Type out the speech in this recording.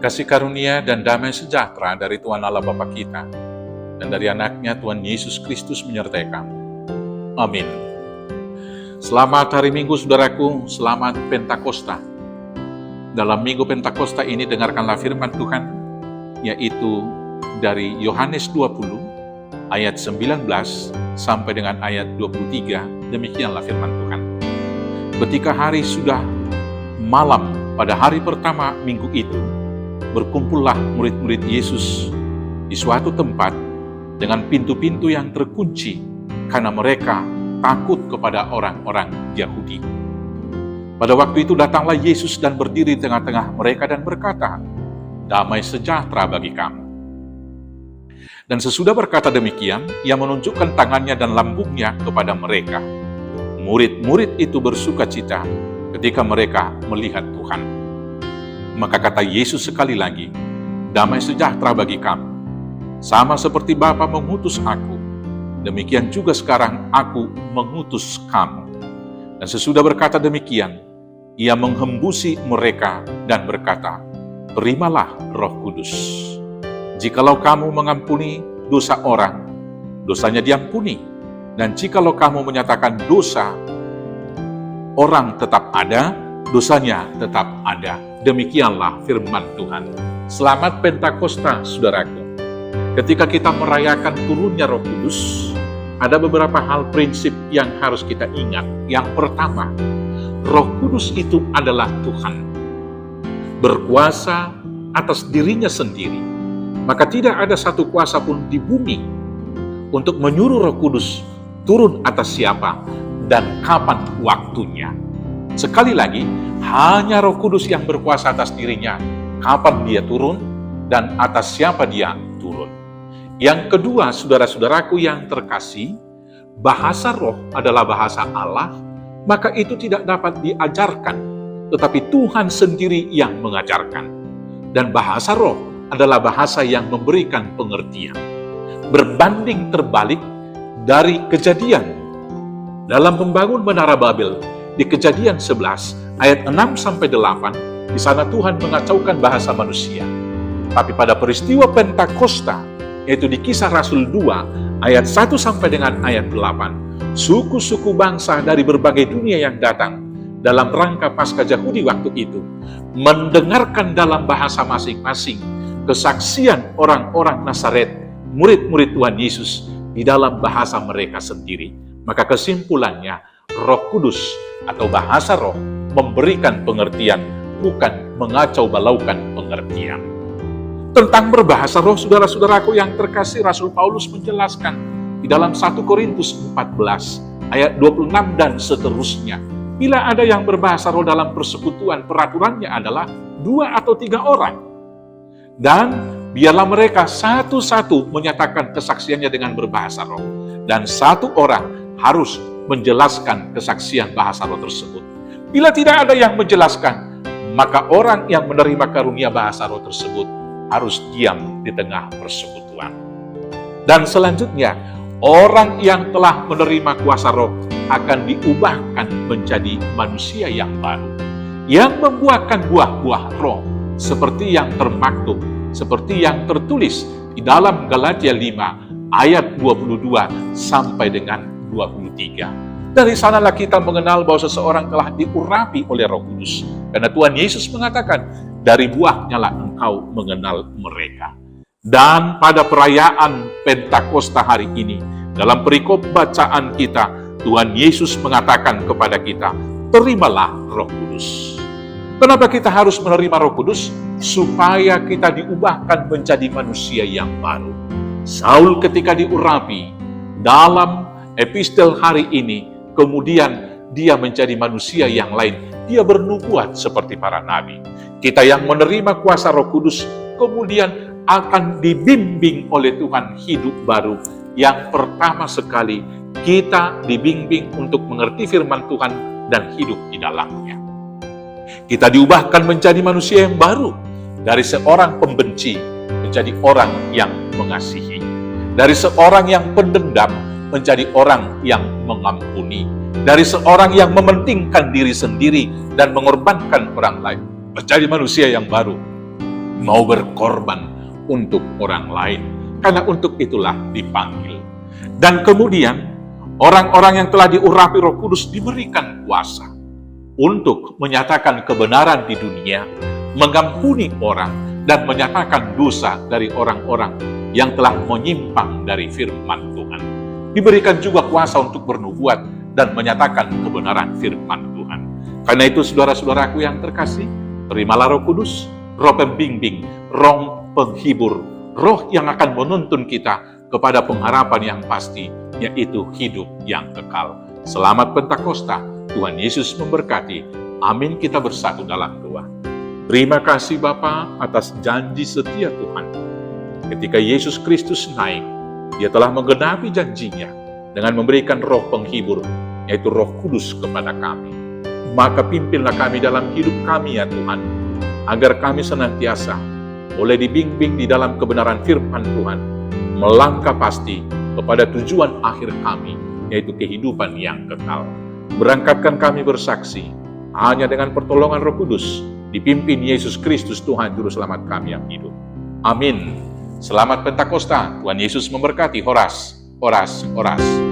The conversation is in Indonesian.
Kasih karunia dan damai sejahtera dari Tuhan Allah Bapa kita dan dari anaknya Tuhan Yesus Kristus menyertai kamu. Amin. Selamat hari Minggu saudaraku, selamat Pentakosta. Dalam Minggu Pentakosta ini dengarkanlah firman Tuhan, yaitu dari Yohanes 20 ayat 19 sampai dengan ayat 23. Demikianlah firman Tuhan. Ketika hari sudah malam pada hari pertama minggu itu, berkumpullah murid-murid Yesus di suatu tempat dengan pintu-pintu yang terkunci karena mereka takut kepada orang-orang Yahudi. Pada waktu itu datanglah Yesus dan berdiri di tengah-tengah mereka dan berkata, "Damai sejahtera bagi kamu." Dan sesudah berkata demikian, ia menunjukkan tangannya dan lambungnya kepada mereka. Murid-murid itu bersukacita ketika mereka melihat Tuhan. Maka kata Yesus sekali lagi, "Damai sejahtera bagi kamu. Sama seperti Bapa mengutus aku, demikian juga sekarang aku mengutus kamu." Dan sesudah berkata demikian, ia menghembusi mereka dan berkata, "Terimalah Roh Kudus. Jikalau kamu mengampuni dosa orang, dosanya diampuni. Dan jikalau kamu menyatakan dosa orang tetap ada, dosanya tetap ada." Demikianlah firman Tuhan. Selamat Pentakosta, saudaraku. Ketika kita merayakan turunnya Roh Kudus, ada beberapa hal prinsip yang harus kita ingat. Yang pertama, Roh Kudus itu adalah Tuhan, berkuasa atas dirinya sendiri. Maka tidak ada satu kuasa pun di bumi untuk menyuruh Roh Kudus turun atas siapa dan kapan waktunya. Sekali lagi, hanya Roh Kudus yang berkuasa atas dirinya, kapan dia turun dan atas siapa dia turun. Yang kedua, saudara-saudaraku yang terkasih, bahasa roh adalah bahasa Allah, maka itu tidak dapat diajarkan, tetapi Tuhan sendiri yang mengajarkan. Dan bahasa roh adalah bahasa yang memberikan pengertian. Berbanding terbalik dari Kejadian. Dalam membangun Menara Babel, di Kejadian 11 ayat 6-8, di sana Tuhan mengacaukan bahasa manusia. Tapi pada peristiwa Pentakosta, yaitu di Kisah Rasul 2 ayat 1 sampai dengan ayat 8, suku-suku bangsa dari berbagai dunia yang datang dalam rangka Paskah Yahudi waktu itu mendengarkan dalam bahasa masing-masing kesaksian orang-orang Nazaret, murid-murid Tuhan Yesus di dalam bahasa mereka sendiri. Maka kesimpulannya, Roh Kudus atau bahasa roh memberikan pengertian, bukan mengacau balaukan pengertian. Tentang berbahasa roh, saudara-saudaraku yang terkasih, Rasul Paulus menjelaskan di dalam 1 Korintus 14 ayat 26 dan seterusnya. Bila ada yang berbahasa roh dalam persekutuan, peraturannya adalah 2 atau 3 orang. Dan biarlah mereka satu-satu menyatakan kesaksiannya dengan berbahasa roh. Dan 1 orang harus menjelaskan kesaksian bahasa roh tersebut. Bila tidak ada yang menjelaskan, maka orang yang menerima karunia bahasa roh tersebut harus diam di tengah persekutuan. Dan selanjutnya, orang yang telah menerima kuasa roh akan diubahkan menjadi manusia yang baru, yang membuahkan buah-buah roh, seperti yang termaktub, seperti yang tertulis di dalam Galatia 5 ayat 22 sampai dengan 23. Dari sanalah kita mengenal bahwa seseorang telah diurapi oleh Roh Kudus. Karena Tuhan Yesus mengatakan, "Dari buahnya lah engkau mengenal mereka." Dan pada perayaan Pentakosta hari ini, dalam perikop bacaan kita, Tuhan Yesus mengatakan kepada kita, "Terimalah Roh Kudus." Kenapa kita harus menerima Roh Kudus? Supaya kita diubahkan menjadi manusia yang baru. Saul ketika diurapi dalam epistel hari ini, kemudian dia menjadi manusia yang lain. Dia bernubuat seperti para nabi. Kita yang menerima kuasa Roh Kudus, kemudian akan dibimbing oleh Tuhan hidup baru. Yang pertama sekali, kita dibimbing untuk mengerti firman Tuhan dan hidup di dalamnya. Kita diubahkan menjadi manusia yang baru. Dari seorang pembenci menjadi orang yang mengasihi. Dari seorang yang pendendam menjadi orang yang mengampuni. Dari seorang yang mementingkan diri sendiri dan mengorbankan orang lain, menjadi manusia yang baru. mau berkorban untuk orang lain. Karena untuk itulah dipanggil. Dan kemudian orang-orang yang telah diurapi Roh Kudus diberikan kuasa untuk menyatakan kebenaran di dunia, mengampuni orang, dan menyatakan dosa dari orang-orang yang telah menyimpang dari firman Tuhan. Diberikan juga kuasa untuk bernubuat dan menyatakan kebenaran firman Tuhan. Karena itu saudara-saudaraku yang terkasih, terimalah Roh Kudus, Roh pembimbing, Roh penghibur, Roh yang akan menuntun kita kepada pengharapan yang pasti, yaitu hidup yang kekal. Selamat Pentakosta, Tuhan Yesus memberkati. Amin. Kita bersatu dalam doa. Terima kasih Bapa atas janji setia Tuhan. Ketika Yesus Kristus naik, Dia telah menggenapi janjinya dengan memberikan Roh penghibur, yaitu Roh Kudus kepada kami. Maka pimpinlah kami dalam hidup kami ya Tuhan, agar kami senantiasa boleh dibimbing di dalam kebenaran firman Tuhan, melangkah pasti kepada tujuan akhir kami, yaitu kehidupan yang kekal. Berangkatkan kami bersaksi, hanya dengan pertolongan Roh Kudus, dipimpin Yesus Kristus Tuhan Juru Selamat kami yang hidup. Amin. Selamat Pentakosta, Tuhan Yesus memberkati. Horas, horas, horas.